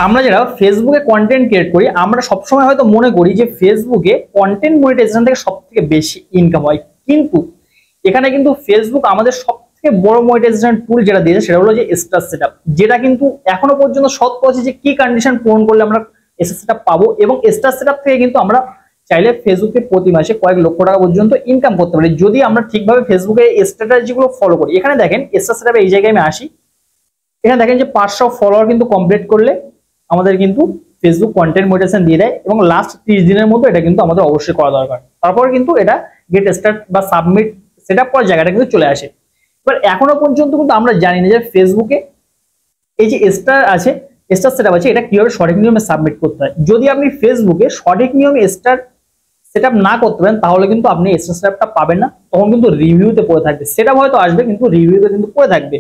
আমরা যারা ফেসবুকে কন্টেন্ট ক্রিয়েট করি আমরা সবসময় হয়তো মনে করি যে ফেসবুকে কন্টেন্ট মনিটাইজেশন থেকে সবথেকে বেশি ইনকাম হয়, কিন্তু এখানে কিন্তু ফেসবুক আমাদের সবথেকে বড় মনিটাইজেশন টুল যেটা দিয়েছে সেটা হলো যে স্টার সেটআপ, যেটা কিন্তু এখনো পর্যন্ত সত্য আছে যে কি কন্ডিশন পূরণ করলে আমরা স্টার সেটআপ পাবো। এবং স্টার সেটআপ থেকে কিন্তু আমরা চাইলে ফেসবুকে প্রতি মাসে কয়েক লক্ষ টাকা পর্যন্ত ইনকাম করতে পারি যদি আমরা ঠিকভাবে ফেসবুকে স্ট্র্যাটেজিগুলো ফলো করি। এখানে দেখেন স্টার সেটআপে এই জায়গায় আমি আসি, এখানে দেখেন যে 500 ফলোয়ার কিন্তু কমপ্লিট করলে আমাদের কিন্তু ফেসবুক কন্টেন্ট মনিটাইজেশন দিয়ে দেয় এবং লাস্ট 30 দিনের মধ্যে এটা কিন্তু আমাদের অবশ্যই করা দরকার। তারপর কিন্তু এটা গেট স্টার্ট বা সাবমিট সেটআপ করার জায়গাটা কিন্তু চলে আসে। এবার এখনো পর্যন্ত কিন্তু আমরা জানি না যে ফেসবুকে এই যে স্টার আছে, স্টার সেটআপ আছে, এটা কিভাবে সঠিক নিয়মে সাবমিট করতে হয়। যদি আপনি ফেসবুকে সঠিক নিয়মে স্টার সেটআপ না করতে পারেন তাহলে কিন্তু আপনি স্টার সেটআপটা পাবেন না, তখন কিন্তু রিভিউতে পড়ে থাকবে। সেটআপ হয়তো আসবে কিন্তু রিভিউতে কিন্তু পড়ে থাকবে।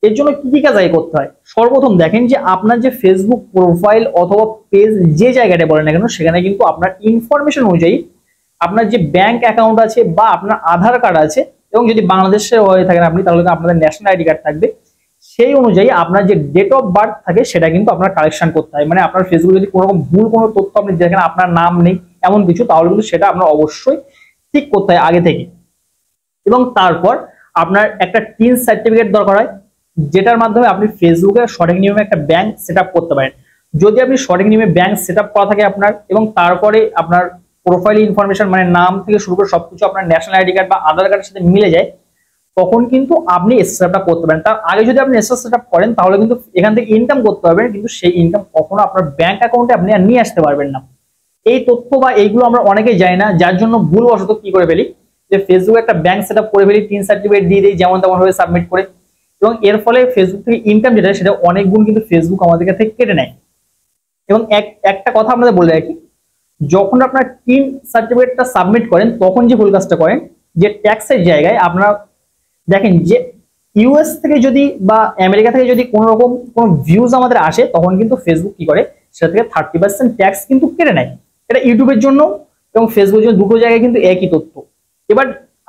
এর জন্য কি কি কাজ আগে করতে হয়? সর্বপ্রথম দেখেন যে আপনার যে ফেসবুক প্রোফাইল অথবা পেজ যে জায়গাটা বলেন না কেন সেখানে কিন্তু আপনার ইনফরমেশন অনুযায়ী আপনার যে ব্যাংক অ্যাকাউন্ট আছে বা আপনার আধার কার্ড আছে, এবং যদি বাংলাদেশের হয়ে থাকেন আপনি তাহলে আপনাদের ন্যাশনাল আইডি কার্ড থাকবে, সেই অনুযায়ী আপনার যে ডেট অফ বার্থ থাকে সেটা কিন্তু আপনার কালেকশন করতে হয়। মানে আপনার ফেসবুকে যদি কোনো রকম ভুল কোনো তথ্য আপনি দেখেন আপনার নাম নেই এমন কিছু, তাহলে কিন্তু সেটা আপনার অবশ্যই ঠিক করতে হয় আগে থেকে। এবং তারপর আপনার একটা টিন সার্টিফিকেট দরকার হয়, যেটার মাধ্যমে আপনি ফেসবুকে সঠিক নিয়মে একটা ব্যাংক সেটআপ করতে পারেন। যদি আপনি সঠিক নিয়মে ব্যাংক সেটআপ করা থাকে আপনার, এবং তারপরে আপনার প্রোফাইল ইনফরমেশন মানে নাম থেকে শুরু করে সবকিছু আপনার ন্যাশনাল আইডি কার্ড বা আধার কার্ডের সাথে মিলে যায়, তখন কিন্তু আপনি সেটআপটা করতে পারেন। তার আগে যদি আপনি সেটআপ করেন তাহলে কিন্তু এখান থেকে ইনকাম করতে পারবেন, কিন্তু সেই ইনকাম কখনো আপনার ব্যাংক অ্যাকাউন্টে আপনি আর নিয়ে আসতে পারবেন না। এই তথ্য বা এইগুলো আমরা অনেকেই জানি না, যার জন্য ভুলবশত কি করে ফেলি যে ফেসবুকে একটা ব্যাংক সেটআপ করে ফেলি, টিন সার্টিফিকেট দিয়ে দিই যেমন তেমন ভাবে সাবমিট করে, এবং এর ফলে ফেসবুক থেকে ইনকাম যেটা সেটা অনেক গুণ কিন্তু ফেসবুক আমাদের কাছ থেকে কেটে নেয়। এবং একটা কথা আপনাদের বলে রাখি, যখন আপনার টিন সার্টিফিকেটটা সাবমিট করেন তখন যে ভুল কাজটা করেন যে ট্যাক্সের জায়গায় আপনারা দেখেন যে ইউএস থেকে যদি বা আমেরিকা থেকে যদি কোনো রকম কোনো ভিউজ আমাদের আসে তখন কিন্তু ফেসবুক কি করে সেটা থেকে 30% ট্যাক্স কিন্তু কেটে নেয়। এটা ইউটিউবের জন্য এবং ফেসবুকের জন্য দুটো জায়গায় কিন্তু একই তথ্য। এবার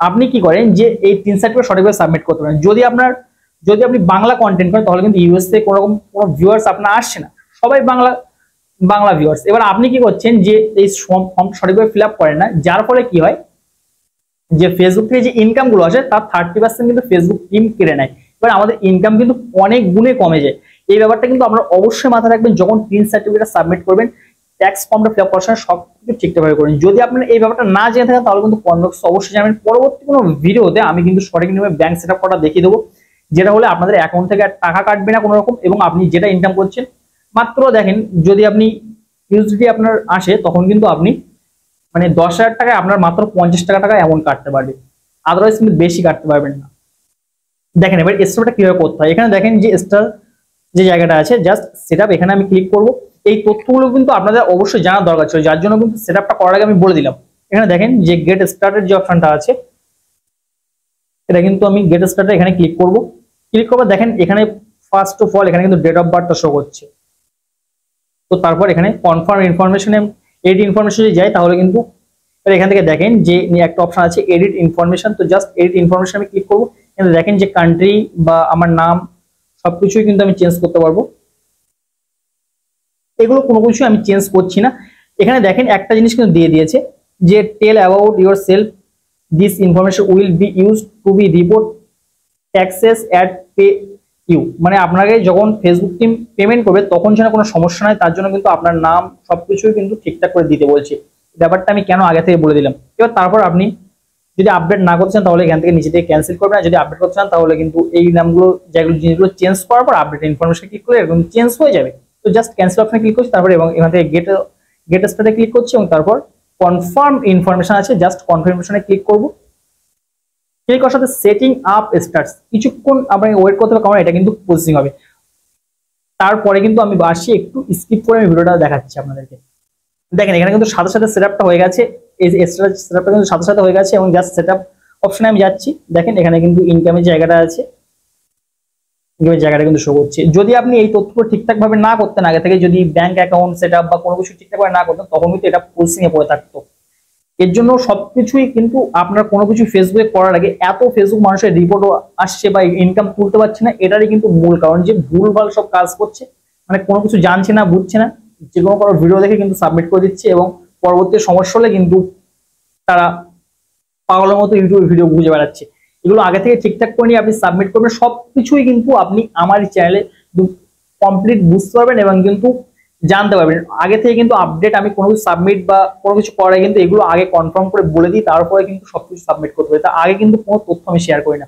আপনি কি করেন যে এই টিন সার্টিফিকেট সঠিকভাবে সাবমিট করতে পারেন। যদি আপনি বাংলা কন্টেন্ট করেন তাহলে কিন্তু ইউএস থেকে কোনো রকম কোনো ভিউয়ার্স আপনার আসছে না, সবাই বাংলা ভিউয়ার্স। এবার আপনি কি করছেন যে এই ফর্ম সঠিকভাবে ফিল আপ করেন না, যার ফলে কি হয় যে ফেসবুক থেকে যে ইনকাম গুলো আসে তার 30% কিন্তু ফেসবুক টিম কেড়ে নেয়। এবার আমাদের ইনকাম কিন্তু অনেক গুণে কমে যায়। এই ব্যাপারটা কিন্তু আপনারা অবশ্যই মাথায় রাখবেন যখন টিন সার্টিফিকেট সাবমিট করবেন, ট্যাক্স ফর্মটা ফিল আপ করার সময় সবকিছু ঠিকঠাকভাবে করুন। যদি আপনারা এই ব্যাপারটা না জেনে থাকেন তাহলে কিন্তু কমেন্ট বক্সে অবশ্যই জানাবেন। পরবর্তী কোনো ভিডিওতে আমি কিন্তু সঠিক নিয়মে ব্যাংক সেটআপ করা দেখিয়ে দেবো, যেটা হলে আপনাদের অ্যাকাউন্ট থেকে টাকা কাটবে না কোনো রকম, এবং আপনি যেটা ইনকাম করছেন মাত্র দেখেন যদি আপনি ইউএসডি আপনার আসে তখন কিন্তু আপনি মানে 10,000 টাকায় আপনার মাত্র 50 টাকা এমন কাটতে পারবে, আদারওয়াইজ কিন্তু বেশি কাটতে পারবেন না। দেখেন এবার স্টারটা কিভাবে করতে হয়। এখানে দেখেন যে স্টার যে জায়গাটা আছে জাস্ট সেটআপ, এখানে আমি ক্লিক করব। এই তথ্যগুলো কিন্তু আপনাদের অবশ্যই জানার দরকার ছিল, যার জন্য কিন্তু সেটআপটা করার আগে আমি বলে দিলাম। এখানে দেখেন যে গেট স্টার্টের যে অপশনটা আছে এটা কিন্তু আমি গেট স্টার্টে এখানে ক্লিক করব। ক্লিক করব দেখেন এখানে ফার্স্ট অফ অল এখানে কিন্তু ডেট অফ বার্থটা শো করছে। তো তারপর এখানে কনফার্ম ইনফরমেশনে এডিট ইনফরমেশন যদি যাই তাহলে কিন্তু এখান থেকে দেখেন যে একটা অপশন আছে এডিট ইনফরমেশন। তো জাস্ট এডিট ইনফরমেশন আমি ক্লিক করবো। এখানে দেখেন যে কান্ট্রি বা আমার নাম সবকিছুই কিন্তু আমি চেঞ্জ করতে পারবো, এগুলো কোনো কিছু আমি চেঞ্জ করছি না। এখানে দেখেন একটা জিনিস কিন্তু দিয়ে দিয়েছে যে tell about yourself, this information will be use to be report taxes at pay you. মানে আপনাকে যখন ফেসবুক টিম পেমেন্ট করবে তখন যেন কোনো সমস্যা নয়, তার জন্য কিন্তু আপনার নাম সবকিছুই কিন্তু ঠিকঠাক করে দিতে বলছে। ব্যাপারটা আমি কেন আগে থেকে বলে দিলাম। এবার তারপর আপনি যদি আপডেট না করতে চান তাহলে এখান থেকে নিচে থেকে ক্যান্সেল করবেন, আর যদি আপডেট করতে চান তাহলে কিন্তু এই নামগুলো যেগুলো জিনিসগুলো চেঞ্জ করার পর আপডেট ইনফরমেশন ক্লিক করে এরকম চেঞ্জ হয়ে যাবে। তো জাস্ট ক্যান্সেল অপশনে ক্লিক করছি, তারপর এবং এখান থেকে গেট স্টার্টে ক্লিক করছি এবং তারপর কনফার্ম ইনফরমেশন আছে জাস্ট কনফার্মেশনে ক্লিক করব। ক্লিক করার সাথে সেটিং আপ স্টার্টস, কিছুক্ষণ আপনাকে ওয়েট করতে হবে কারণ এটা কিন্তু প্রসেসিং হবে। তারপরে কিন্তু আমি আসি একটু স্কিপ করে আমি ভিডিওটা দেখাচ্ছি আপনাদেরকে। দেখেন এখানে কিন্তু সাথে সাথে সেটআপটা হয়ে গেছে, এই সেটআপটা কিন্তু সাথে সাথে হয়ে গেছে এবং জাস্ট সেটআপ অপশনে আমি যাচ্ছি। দেখেন এখানে কিন্তু ইনকামের জায়গাটা আছে, ইনকামের জায়গাটা কিন্তু শো করছে। যদি আপনি এই তথ্যগুলো ঠিকঠাক ভাবে না করতেন আগে থেকে, যদি ব্যাংক অ্যাকাউন্ট সেটআপ বা কোনো কিছু ঠিকঠাক ভাবে না করতেন তখন কিন্তু এটা প্রসেসিং এ পড়ে থাকতো। এর জন্য সবকিছুই কিন্তু আপনার কোনো কিছু ফেসবুকে করার আগে এত ফেসবুক মানুষের রিপোর্টও আসছে বা ইনকাম তুলতে পারছে না, এটারই কিন্তু মূল কারণ যে ভুলভাল সব কাজ করছে মানে কোনো কিছু জানছে না, বুঝছে না, যে কোনো কারো ভিডিও দেখে কিন্তু সাবমিট করে দিচ্ছে, এবং পরবর্তী সমস্যা হলে কিন্তু তারা পাগলের মতো ইউটিউবে ভিডিও বুঝে বেড়াচ্ছে। এগুলো আগে থেকে ঠিকঠাক করে নিয়ে আপনি সাবমিট করবেন, সবকিছুই কিন্তু আপনি আমার চ্যানেলে কমপ্লিট বুঝতে পারবেন এবং কিন্তু জানতে পারবেন। আগে থেকে কিন্তু আপডেট, আমি কোনো কিছু সাবমিট বা কোনো কিছু করাই কিন্তু এগুলো আগে কনফার্ম করে বলে দিই, তারপরে কিন্তু সবকিছু সাবমিট করতে হবে। তা আগে কিন্তু কোনো তথ্য আমি শেয়ার করি না।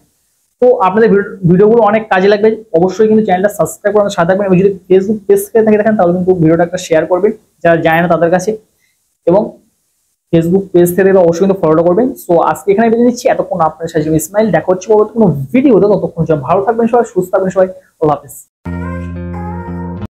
তো আপনাদের ভিডিওগুলো অনেক কাজে লাগবে, অবশ্যই কিন্তু চ্যানেলটা সাবস্ক্রাইব করে সাথে থাকবেন, এবং যদি ফেসবুক পেজ থেকে দেখেন তাহলে কিন্তু ভিডিওটা একটা শেয়ার করবেন যারা জানে না তাদের কাছে, এবং ফেসবুক পেজ থেকে অবশ্যই কিন্তু ফলো করবেন। সো আজকে এখানে বেরিয়ে দিচ্ছি, এতক্ষণ আপনার সাথে ইসমাইল, দেখা হচ্ছে পরবর্তী কোনো ভিডিওতে, ততক্ষণ ভালো থাকবেন সবাই, সুস্থ থাকবেন সবাই, আল্লাহ হাফেজ।